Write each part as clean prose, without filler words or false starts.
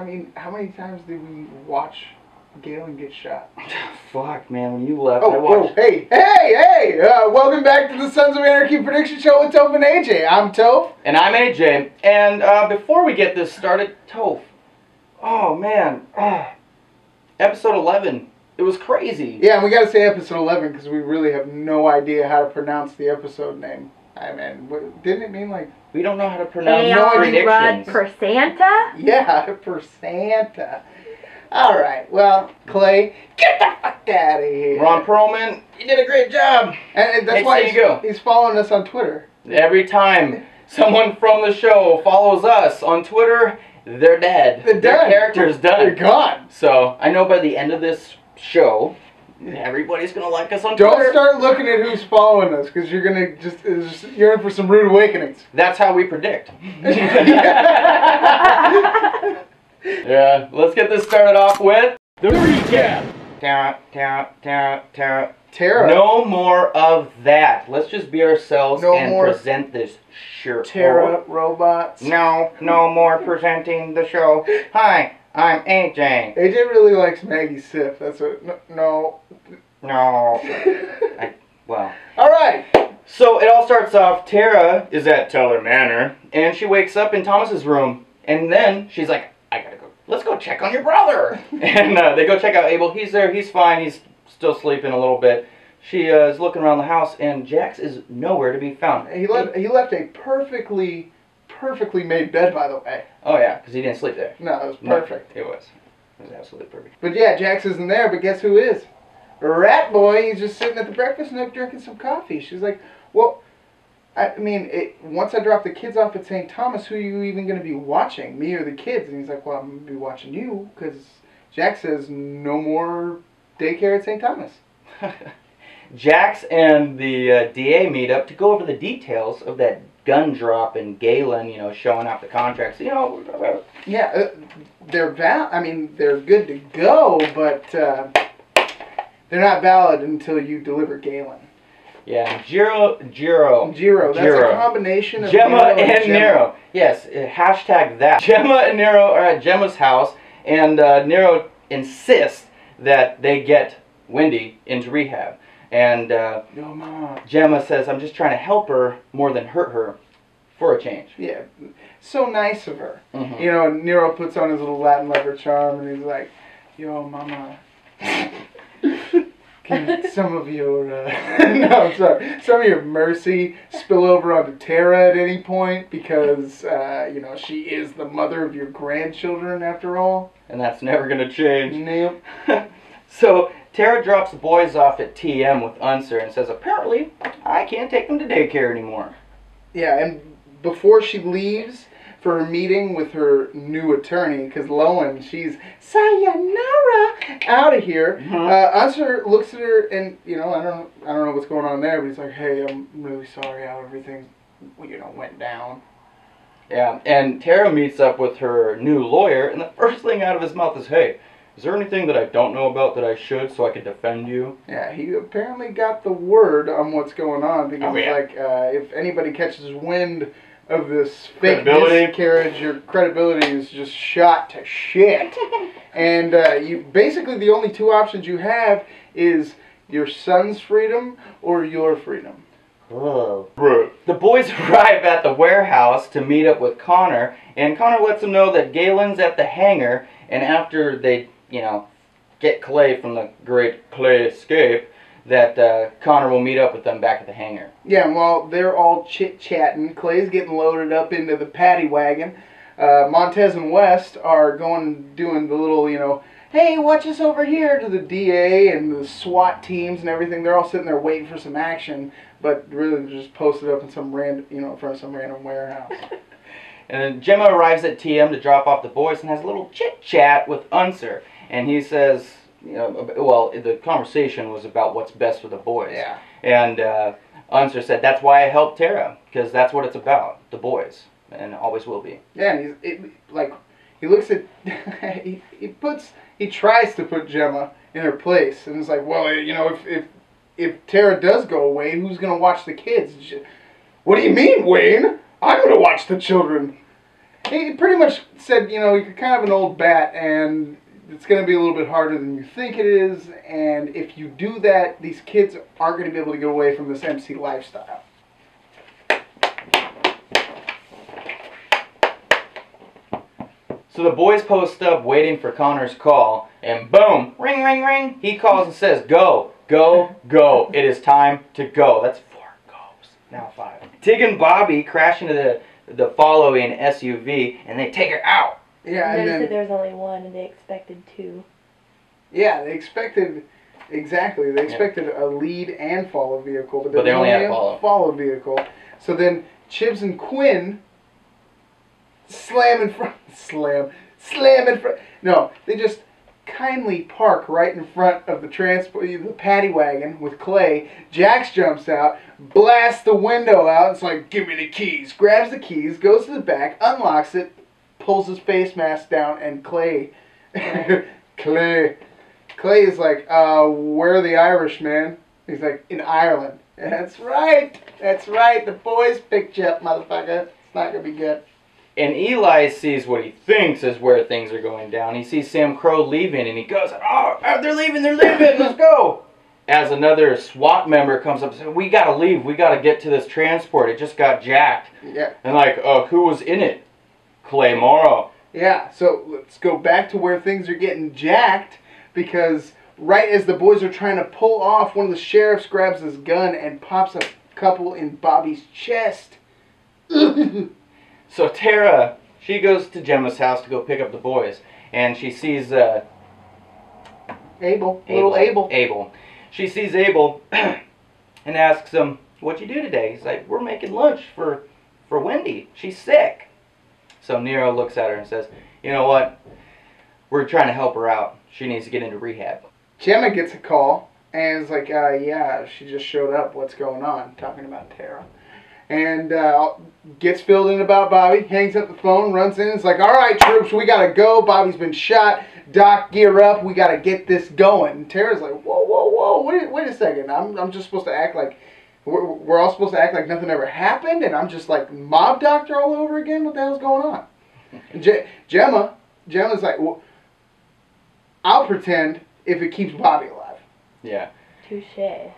mean, how many times did we watch Galen get shot? Fuck, man, when you left, I watched... hey! Welcome back to the Sons of Anarchy prediction show with Topher and AJ. I'm Toph. And I'm AJ. And before we get this started, Toph. Oh, man. Episode 11. It was crazy. Yeah, and we gotta say episode 11 because we really have no idea how to pronounce the episode name. I mean, didn't it mean like... We don't know how to pronounce predictions. For Santa? Yeah, for Santa. Alright, well, Clay, get the fuck out of here. Ron Perlman, you did a great job. And that's why he's following us on Twitter. Every time someone from the show follows us on Twitter, they're dead. Their character's done. They're gone. So, I know by the end of this show, everybody's gonna like us on Twitter. Don't start looking at who's following us, because you're gonna you're in for some rude awakenings. That's how we predict. Yeah, let's get this started off with the recap. Tara. No more of that. Let's just be ourselves present this show. Tara robots. No more presenting the show. Hi, I'm AJ. AJ really likes Maggie Sif. That's what. No. Well. All right. So it all starts off. Tara is at Teller Manor, and she wakes up in Thomas's room, and then she's like, I gotta go. Let's go check on your brother. And they go check out Abel. He's there. He's fine. He's still sleeping a little bit. She is looking around the house, and Jax is nowhere to be found. He left a perfectly made bed, by the way. Oh yeah, because he didn't sleep there. No, it was perfect. No, it was absolutely perfect. But yeah, Jax isn't there. But guess who is? Rat Boy. He's just sitting at the breakfast nook drinking some coffee. She's like, well. I mean, once I drop the kids off at St. Thomas, who are you even going to be watching? Me or the kids? And he's like, well, I'm going to be watching you, because Jax says no more daycare at St. Thomas. Jax and the DA meet up to go over the details of that gun drop and Galen, showing out the contracts. Yeah, they're good to go, but they're not valid until you deliver Galen. Yeah, Jiro. That's a combination of Gemma and Nero. Yes, hashtag that. Gemma and Nero are at Gemma's house, and Nero insists that they get Wendy into rehab. And Gemma says, I'm just trying to help her more than hurt her for a change. Yeah, so nice of her. Mm-hmm. And Nero puts on his little Latin lover charm, and he's like, yo, mama. Can some of your some of your mercy spill over onto Tara at any point, because she is the mother of your grandchildren after all, and that's never gonna change. Nope. So Tara drops the boys off at TM with Unser and says, apparently I can't take them to daycare anymore. Yeah, and before she leaves for her meeting with her new attorney, because Lowen, she's sayonara out of here. Mm-hmm. Unser looks at her, and I don't know what's going on there, but he's like, hey, I'm really sorry how everything went down. Yeah, and Tara meets up with her new lawyer, and the first thing out of his mouth is, hey, is there anything that I don't know about that I should, so I could defend you? Yeah, he apparently got the word on what's going on, because if anybody catches wind of this fake miscarriage, your credibility is just shot to shit. And you basically, the only two options you have is your son's freedom or your freedom. Oh. The boys arrive at the warehouse to meet up with Connor, and Connor lets them know that Galen's at the hangar, and after they, get Clay from the great Clay escape, that Connor will meet up with them back at the hangar. Yeah, and while they're all chit-chatting, Clay's getting loaded up into the paddy wagon. Montez and West are doing the little, hey, watch us over here, to the DA and the SWAT teams and everything. They're all sitting there waiting for some action, but really they're just posted up in some random, in front of some random warehouse. And then Gemma arrives at TM to drop off the boys and has a little chit-chat with Unser. And he says, the conversation was about what's best for the boys. Yeah. And Unser said, that's why I helped Tara, because that's what it's about, the boys, and always will be. Yeah, and he looks at, he tries to put Gemma in her place, and it's like, well, if Tara does go away, who's going to watch the kids? What do you mean, Wayne? I'm going to watch the children. he pretty much said, you know, you're kind of an old bat, and it's going to be a little bit harder than you think it is, and if you do that, these kids aren't going to be able to get away from this MC lifestyle. So the boys post up waiting for Connor's call, and boom, ring, ring, ring. He calls and says, go, go, go. It is time to go. That's 4 goes, now 5. Tig and Bobby crash into the following SUV, and they take her out. Yeah, and then there was only 1, and they expected 2. Yeah, they expected, exactly, they expected a lead and follow vehicle, but they only had a follow vehicle. So then Chibs and Quinn slam in front. No, they just kindly park right in front of the paddy wagon with Clay. Jax jumps out, blasts the window out. It's like, give me the keys. Grabs the keys, goes to the back, unlocks it, pulls his face mask down, and Clay is like, where are the Irish, man? He's like, in Ireland. That's right. The boys picked you up, motherfucker. It's not gonna be good. And Eli sees what he thinks is where things are going down. He sees Sam Crow leaving, and he goes, oh, they're leaving, let's go. As another SWAT member comes up and says, we gotta leave, we gotta get to this transport, it just got jacked. Yeah. And like, who was in it? Clay Morrow. Yeah, so let's go back to where things are getting jacked, because right as the boys are trying to pull off, one of the sheriffs grabs his gun and pops a couple in Bobby's chest. So Tara, she goes to Gemma's house to go pick up the boys, and she sees Abel. She sees Abel and asks him, what'd you do today? He's like, we're making lunch for Wendy. She's sick. So Nero looks at her and says, you know what? We're trying to help her out. She needs to get into rehab. Gemma gets a call and is like, yeah, she just showed up. What's going on? Talking about Tara. And gets filled in about Bobby, hangs up the phone, runs in, and is like, all right, troops, we got to go. Bobby's been shot. Doc, gear up. We got to get this going. And Tara's like, whoa, wait a second. I'm just supposed to act like, we're all supposed to act like nothing ever happened, and I'm just like mob doctor all over again? What the hell's going on? And Gemma's like, well, I'll pretend if it keeps Bobby alive. Yeah. Touché.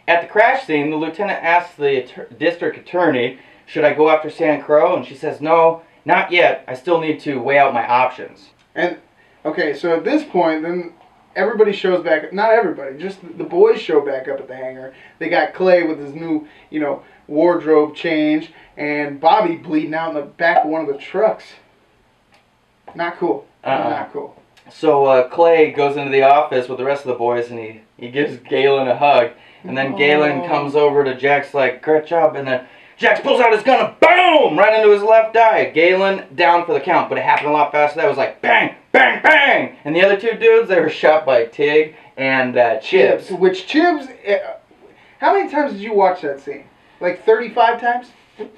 At the crash scene, the lieutenant asks the district attorney, should I go after Sam Crow? And she says, no, not yet. I still need to weigh out my options. And, okay, so at this point, then everybody shows back, not everybody, just the boys show back up at the hangar. They got Clay with his new, wardrobe change, and Bobby bleeding out in the back of one of the trucks. Not cool. Not cool. So Clay goes into the office with the rest of the boys, and he gives Galen a hug. And then Galen comes over to Jax like, great job. And then Jax pulls out his gun and boom! Right into his left eye. Galen down for the count, but it happened a lot faster. That was like bang, bang, bang! And the other 2 dudes, they were shot by Tig and Chibs. Which Chibs, how many times did you watch that scene? Like 35 times?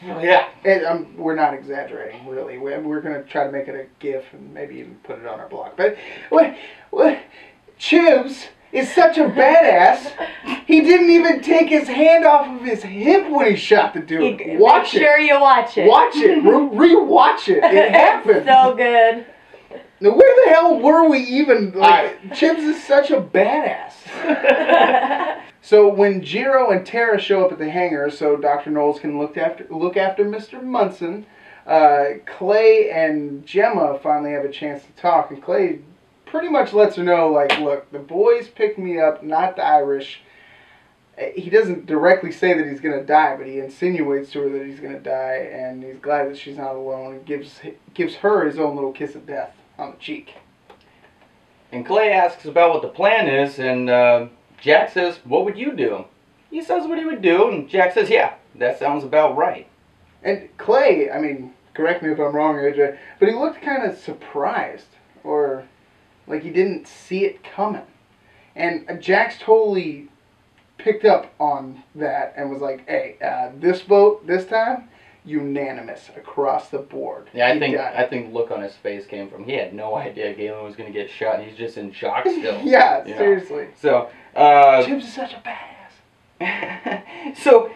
Yeah. And, we're not exaggerating, really. We're going to try to make it a GIF and maybe even put it on our blog. But Chibs is such a badass. He didn't even take his hand off of his hip when he shot the dude. Make sure you watch it. Watch it. Re-watch it. It happened. So good. Now, where the hell were we even? Chibs is such a badass. So when Jiro and Tara show up at the hangar, so Dr. Knowles can look after Mr. Munson, Clay and Gemma finally have a chance to talk, and Clay pretty much lets her know, like, look, the boys picked me up, not the Irish. He doesn't directly say that he's going to die, but he insinuates to her that he's going to die, and he's glad that she's not alone, and gives her his own little kiss of death on the cheek. And Clay asks about what the plan is, and Jack says, what would you do? He says what he would do, and Jack says, yeah, that sounds about right. And Clay, I mean, correct me if I'm wrong, AJ, but he looked kind of surprised, or like he didn't see it coming. And Jack's totally picked up on that and was like, hey, this vote, this time, unanimous across the board. Yeah, I think the look on his face came from, he had no idea Galen was going to get shot, and he's just in shock still. Yeah, seriously. So, Chibs is such a badass. So,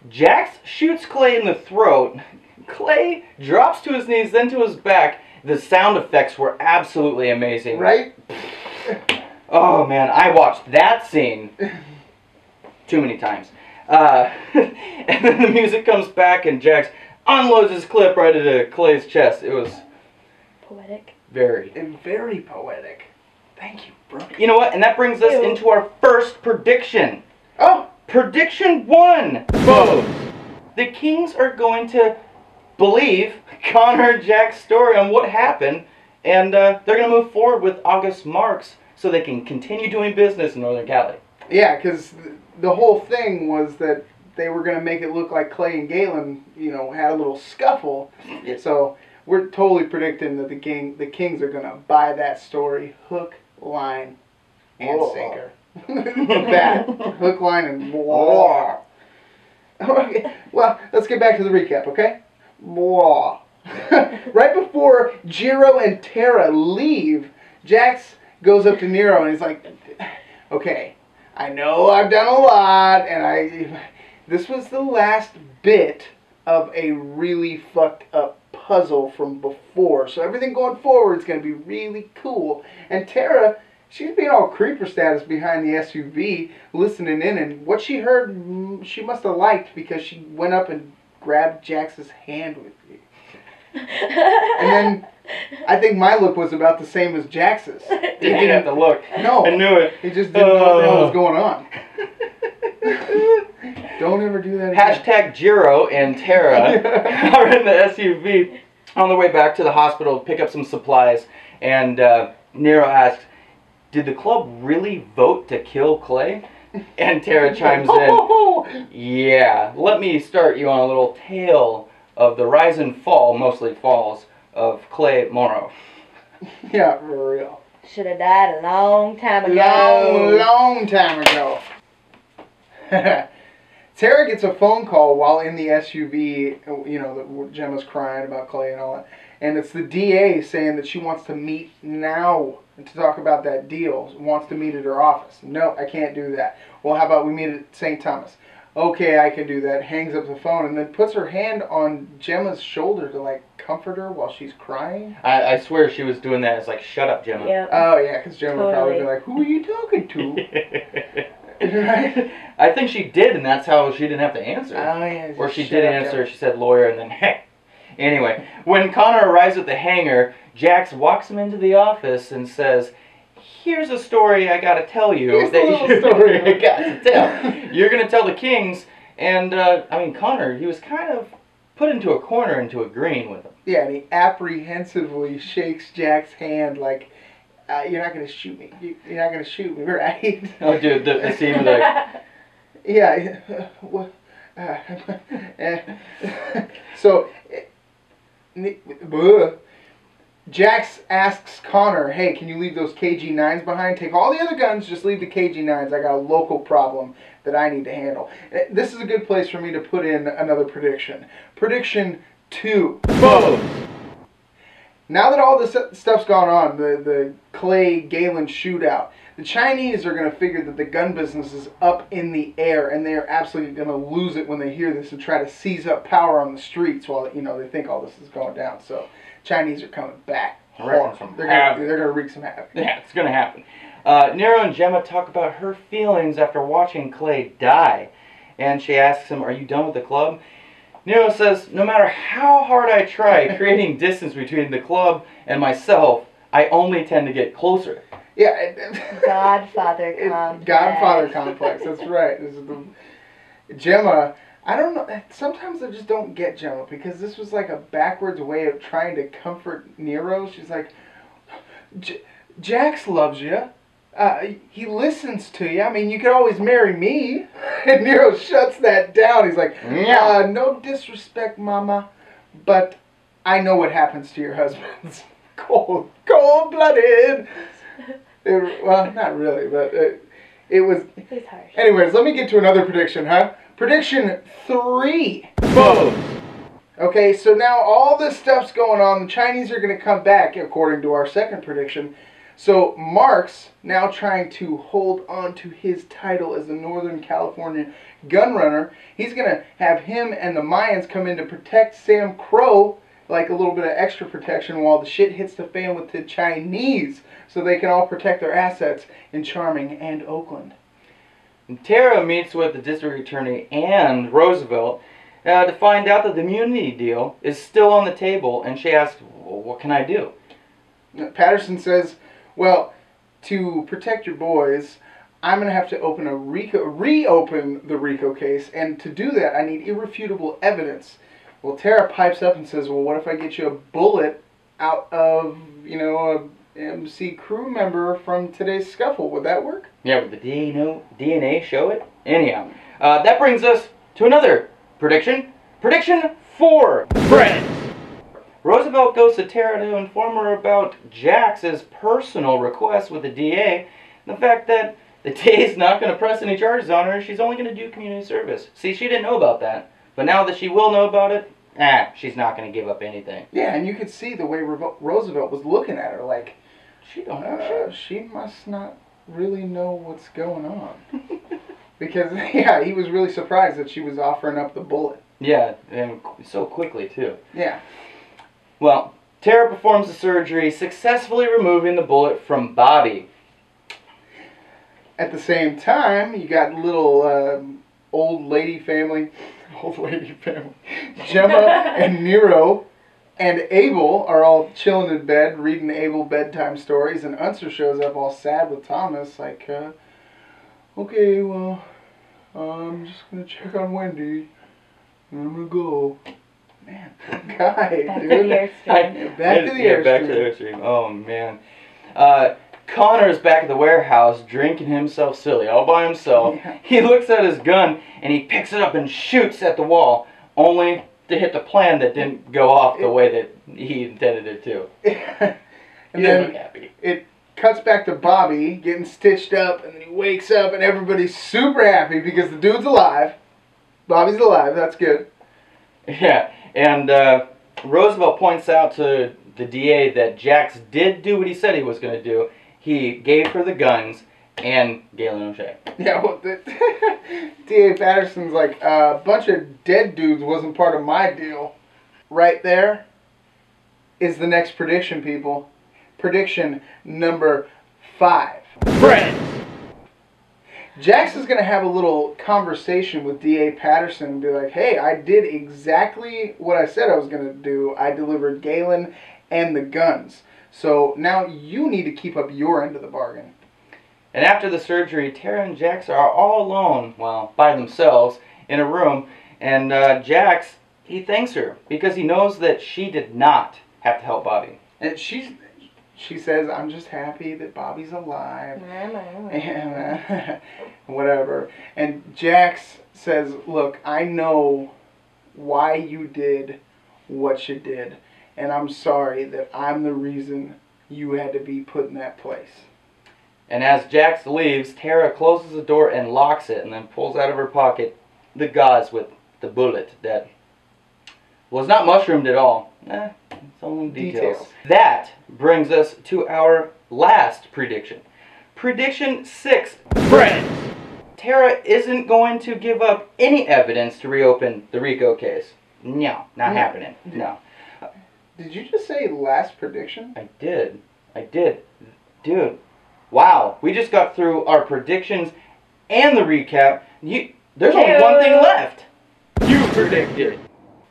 Jax shoots Clay in the throat. Clay drops to his knees, then to his back. The sound effects were absolutely amazing. Right? Oh man, I watched that scene too many times. And then the music comes back and Jax unloads his clip right into Clay's chest. It was Poetic. very. And very poetic. Thank you, Brooke. You know what? And that brings us into our first prediction. Oh! Prediction 1. Both. The Kings are going to believe Connor and Jack's story on what happened, and they're going to move forward with August Marks so they can continue doing business in Northern Cali. Yeah, because the whole thing was that they were going to make it look like Clay and Galen, you know, had a little scuffle. So we're totally predicting that the Kings are going to buy that story hook, line, and sinker. That hook, line, and more. Okay, well, let's get back to the recap, okay? More. Right before Jiro and Tara leave, Jax goes up to Nero and he's like, okay, I know I've done a lot, and this was the last bit of a really fucked up puzzle from before, so everything going forward is going to be really cool. And Tara, she's being all creeper status behind the SUV, listening in, and what she heard, she must have liked, because she went up and grabbed Jax's hand with me. And then I think my look was about the same as Jax's. You didn't have to look. No. I knew it. He just didn't know what the hell was going on. Don't ever do that again. Hashtag Jiro and Tara are in the SUV on the way back to the hospital to pick up some supplies. And Nero asks, did the club really vote to kill Clay? And Tara chimes in, yeah, let me start you on a little tale of the rise and fall, mostly falls, of Clay Morrow. Yeah, for real. Should have died a long time ago. Long time ago. Tara gets a phone call while in the SUV, you know, that Gemma's crying about Clay and all that. And it's the DA saying that she wants to meet now to talk about that deal. Wants to meet at her office. No, I can't do that. Well, how about we meet at St. Thomas? Okay, I can do that. Hangs up the phone and then puts her hand on Gemma's shoulder to, like, comfort her while she's crying. I swear she was doing that as like, shut up, Gemma. Yep. Oh, yeah, because Gemma would probably be like, who are you talking to? Right? I think she did, and that's how she didn't have to answer. Oh, yeah. Or she did answer, she said lawyer, and then, hey. Anyway, when Connor arrives at the hangar, Jax walks him into the office and says, here's a story I gotta tell you. Here's a little story I got to tell. You're gonna tell the Kings, and, I mean, Connor, he was kind of put into a corner, into agreeing with him. Yeah, and he apprehensively shakes Jack's hand like, you're not going to shoot me. You're not going to shoot me, right? Oh, dude, the scene was like... Yeah. So, Jax asks Connor, hey, can you leave those KG-9s behind? Take all the other guns, just leave the KG-9s. I got a local problem that I need to handle. This is a good place for me to put in another prediction. Prediction 2. Boom! Now that all this stuff's gone on, the Clay-Galen shootout, the Chinese are going to figure that the gun business is up in the air, and they're absolutely going to lose it when they hear this and try to seize up power on the streets while, you know, they think all this is going down. So, Chinese are coming back. They're going to wreak some havoc. Yeah, it's going to happen. Nero and Gemma talk about her feelings after watching Clay die. And she asks him, are you done with the club? Nero says, no matter how hard I try creating distance between the club and myself, I only tend to get closer. Yeah. Godfather complex. Godfather complex, that's right. This is Gemma, I don't know, sometimes I just don't get Gemma, because this was like a backwards way of trying to comfort Nero. She's like, Jax loves you. He listens to you. I mean, you could always marry me. And Nero shuts that down. He's like, no disrespect, mama, but I know what happens to your husbands. Cold-blooded. Well, not really, but it was... It's harsh. Anyways, let me get to another prediction, huh? Prediction 3. Boom! Okay, so now all this stuff's going on. The Chinese are going to come back, according to our second prediction. So Mark's now trying to hold on to his title as the Northern California gun runner. He's going to have him and the Mayans come in to protect Sam Crow, like a little bit of extra protection while the shit hits the fan with the Chinese, so they can all protect their assets in Charming and Oakland. And Tara meets with the district attorney and Roosevelt to find out that the immunity deal is still on the table, and she asks, well, what can I do? Patterson says, well, to protect your boys, I'm going to have to reopen the RICO case, and to do that, I need irrefutable evidence. Well, Tara pipes up and says, well, what if I get you a bullet out of, a MC crew member from today's scuffle? Would that work? Yeah, would the DNA show it? Anyhow, that brings us to another prediction. Prediction 4. Friends. Roosevelt goes to Tara to inform her about Jax's personal request with the DA. The fact that the DA's not going to press any charges on her. She's only going to do community service. See, she didn't know about that. But now that she will know about it, she's not going to give up anything. Yeah, and you could see the way Roosevelt was looking at her like, she don't know shit. She must not really know what's going on. Because, yeah, he was really surprised that she was offering up the bullet. Yeah, and so quickly, too. Yeah. Well, Tara performs the surgery, successfully removing the bullet from Bobby. At the same time, you got little old lady family, Gemma and Nero and Abel are all chilling in bed, reading Abel bedtime stories, and Unser shows up all sad with Thomas, like, okay, well, I'm just going to check on Wendy, and I'm going to go. Man, guy, Back dude. to the Airstream. Back to the Airstream. Back to the Airstream. Oh, man. Connor's back at the warehouse drinking himself silly all by himself. Yeah. He looks at his gun and he picks it up and shoots at the wall, only to hit the plan that didn't go off the way that he intended it to. And then it cuts back to Bobby getting stitched up, and then he wakes up and everybody's super happy because the dude's alive. Bobby's alive, that's good. Yeah, and Roosevelt points out to the DA that Jax did do what he said he was going to do. He gave her the guns and Galen O'Shea. Yeah, well, D.A. Patterson's like, a bunch of dead dudes wasn't part of my deal. Right there is the next prediction, people. Prediction number 5. Friends! Jax is going to have a little conversation with D.A. Patterson and be like, hey, I did exactly what I said I was going to do. I delivered Galen and the guns. So now you need to keep up your end of the bargain. And after the surgery, Tara and Jax are all alone, well, by themselves, in a room. And Jax, he thanks her because he knows that she did not have to help Bobby. And she says, I'm just happy that Bobby's alive. And, whatever. And Jax says, look, I know why you did what you did. And I'm sorry that I'm the reason you had to be put in that place. And as Jax leaves, Tara closes the door and locks it and then pulls out of her pocket the gauze with the bullet that was not mushroomed at all. It's only details. That brings us to our last prediction. Prediction 6. Friends! Tara isn't going to give up any evidence to reopen the RICO case. No, not happening. No. Did you just say last prediction? I did. Dude. Wow. We just got through our predictions and the recap. There's only one thing left. You predicted.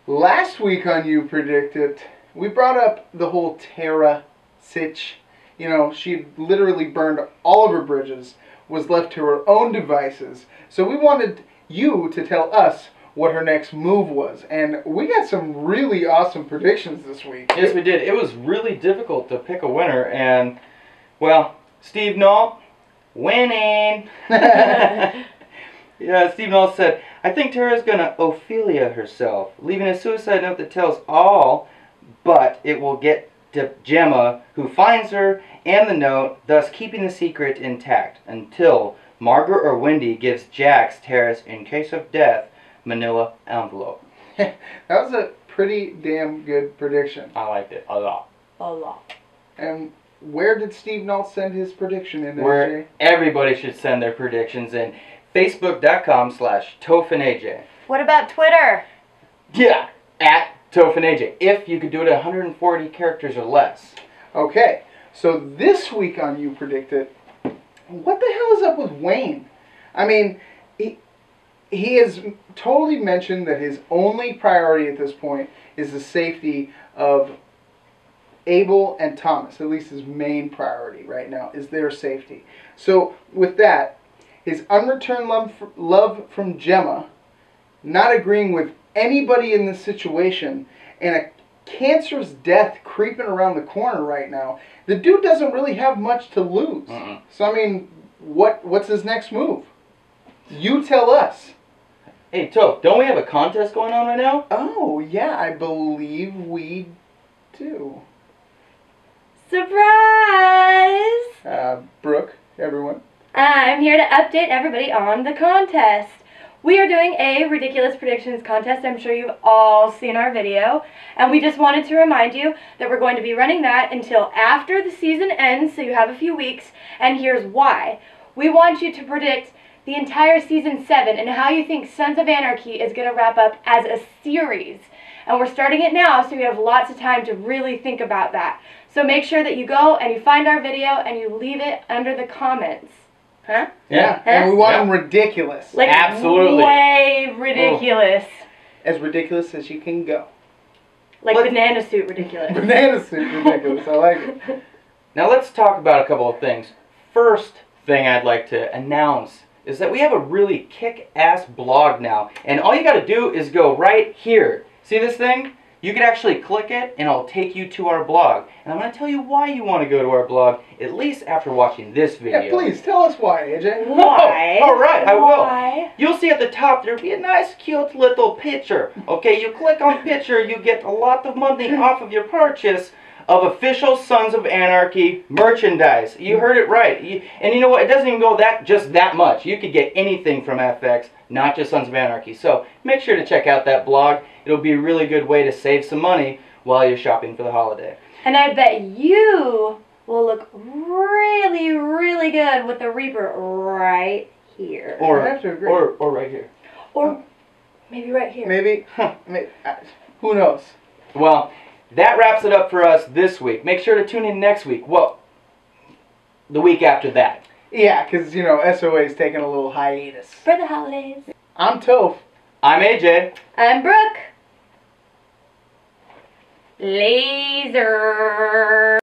Last week on You Predicted, we brought up the whole Tara sitch. You know, she literally burned all of her bridges, was left to her own devices. So we wanted you to tell us what her next move was. And we got some really awesome predictions this week. Yes, we did. It was really difficult to pick a winner. And, well, Steve Knoll, winning. Yeah, Steve Knoll said, I think Tara's going to Ophelia herself, leaving a suicide note that tells all, but it will get to Gemma, who finds her and the note, thus keeping the secret intact until Margaret or Wendy gives Jax Tara's, in case of death, manila envelope. That was a pretty damn good prediction. I liked it a lot. A lot. And where did Steve Nault send his prediction in there, Where Jay? everybody should send their predictions in. Facebook.com/TopherAJ. What about Twitter? Yeah, at TopherAJ. If you could do it 140 characters or less. Okay, so this week on You Predict It, what the hell is up with Wayne? I mean, he has totally mentioned that his only priority at this point is the safety of Abel and Thomas. At least his main priority right now is their safety. So with that, his unreturned love from Gemma, not agreeing with anybody in this situation, and a cancerous death creeping around the corner right now, the dude doesn't really have much to lose. So I mean, what's his next move? You tell us. Hey, Toph, don't we have a contest going on right now? Oh, yeah, I believe we do. Surprise! Brooke, everyone. I'm here to update everybody on the contest. We are doing a ridiculous predictions contest. I'm sure you've all seen our video. And we just wanted to remind you that we're going to be running that until after the season ends, so you have a few weeks. And here's why. We want you to predict the entire season 7 and how you think Sons of Anarchy is going to wrap up as a series. And we're starting it now, so you have lots of time to really think about that. So make sure that you go and you find our video and you leave it under the comments. Huh? Yeah. And we want them ridiculous. Like, absolutely. way ridiculous. As ridiculous as you can go. Like banana suit ridiculous. Banana suit ridiculous. I like it. Now let's talk about a couple of things. First thing I'd like to announce is that we have a really kick-ass blog now. And all you got to do is go right here. See this thing? You can actually click it and it'll take you to our blog. And I'm going to tell you why you want to go to our blog, at least after watching this video. Yeah, please, tell us why, AJ. Why? All right, I will. Why? You'll see at the top there'll be a nice, cute little picture. Okay, you click on picture, you get a lot of money off of your purchase of official Sons of Anarchy merchandise. You heard it right. And you know what? It doesn't even go just that much. You could get anything from FX, not just Sons of Anarchy. So make sure to check out that blog. It'll be a really good way to save some money while you're shopping for the holiday. And I bet you will look really, really good with the Reaper right here. Or, I have to agree. or right here. Or maybe right here. Maybe. Who knows? Well, that wraps it up for us this week. Make sure to tune in next week. Well, the week after that. Yeah, because, you know, SOA is taking a little hiatus. For the holidays. I'm Toph. I'm AJ. I'm Brooke. Laser.